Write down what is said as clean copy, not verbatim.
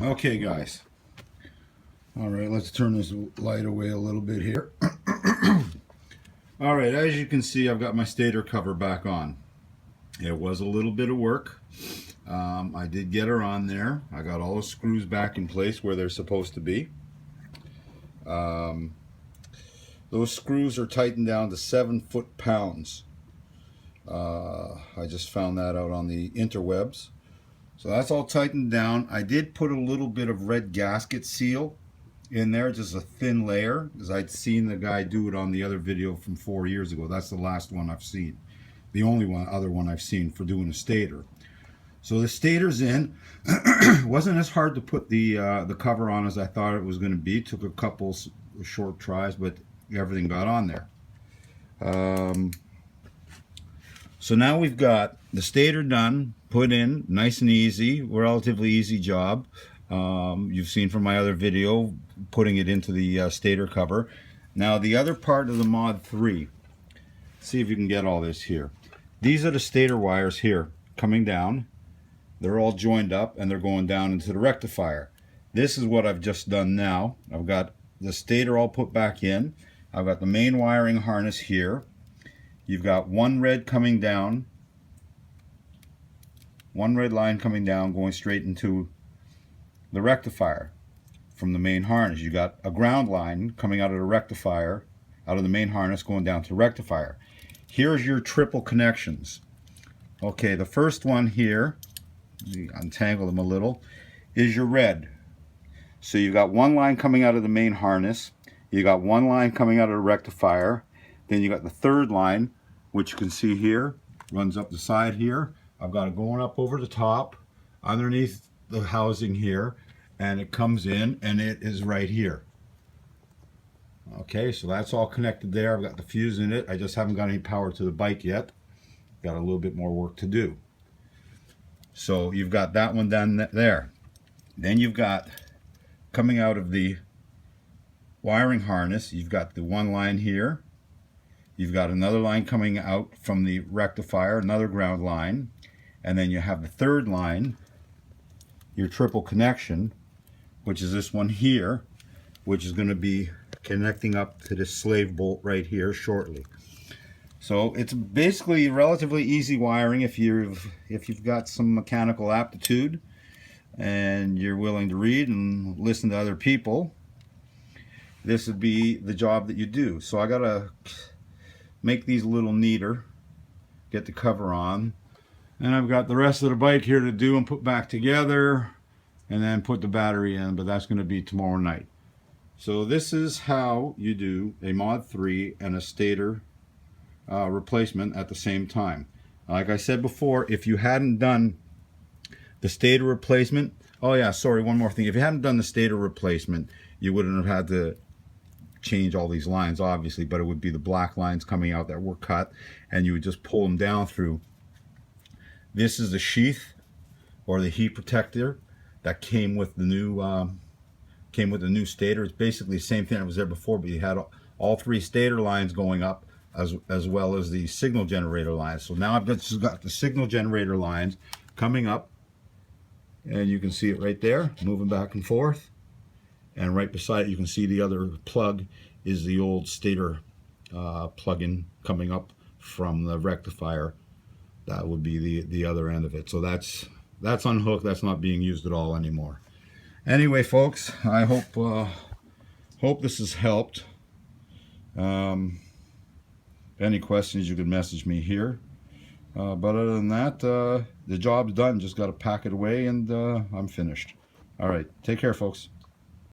Okay, guys. All right, let's turn this light away a little bit here. All right, as you can see, I've got my stator cover back on. It was a little bit of work. I did get her on there. I got all the screws back in place where they're supposed to be. Those screws are tightened down to 7 foot-pounds. I just found that out on the interwebs. So that's all tightened down. I did put a little bit of red gasket seal in there, just a thin layer, because I'd seen the guy do it on the other video from 4 years ago. That's the last one I've seen. The only other one I've seen for doing a stator. So the stator's in. It wasn't as hard to put the cover on as I thought it was going to be. Took a couple short tries, but everything got on there. So now we've got the stator done, put in, nice and easy, relatively easy job. You've seen from my other video, putting it into the stator cover. Now the other part of the Mod 3, see if you can get all this here. These are the stator wires here, coming down. They're all joined up and they're going down into the rectifier. This is what I've just done now. I've got the stator all put back in. I've got the main wiring harness here. You've got one red coming down, one red line coming down, going straight into the rectifier from the main harness. You got a ground line coming out of the rectifier, out of the main harness, going down to the rectifier. Here's your triple connections. Okay, the first one here, untangle them a little, is your red. So you've got one line coming out of the main harness, you got one line coming out of the rectifier, then you got the third line, which you can see here, runs up the side here. I've got it going up over the top, underneath the housing here, and it comes in and it is right here. Okay, so that's all connected there. I've got the fuse in it. I just haven't got any power to the bike yet. Got a little bit more work to do. So you've got that one done there. Then you've got, coming out of the wiring harness, you've got the one line here. You've got another line coming out from the rectifier, another ground line, and then you have the third line, your triple connection, which is this one here, which is going to be connecting up to this slave bolt right here shortly. So it's basically relatively easy wiring if you've got some mechanical aptitude and you're willing to read and listen to other people. This would be the job that you do. So I gotta make these a little neater, get the cover on, and I've got the rest of the bike here to do and put back together, and then put the battery in, but that's going to be tomorrow night. So this is how you do a Mod 3 and a stator replacement at the same time. Like I said before, if you hadn't done the stator replacement, oh yeah, sorry, one more thing. If you hadn't done the stator replacement, you wouldn't have had to change all these lines, obviously, but it would be the black lines coming out that were cut, and you would just pull them down through. This is the sheath or the heat protector that came with the new stator. It's basically the same thing that was there before, but you had all three stator lines going up as well as the signal generator lines. So now I've just got the signal generator lines coming up, and you can see it right there moving back and forth. And right beside it, you can see the other plug is the old stator plug-in coming up from the rectifier. That would be the other end of it. So that's unhooked. That's not being used at all anymore. Anyway, folks, I hope this has helped. Any questions, you can message me here. But other than that, the job's done. Just got to pack it away, and I'm finished. All right, take care, folks.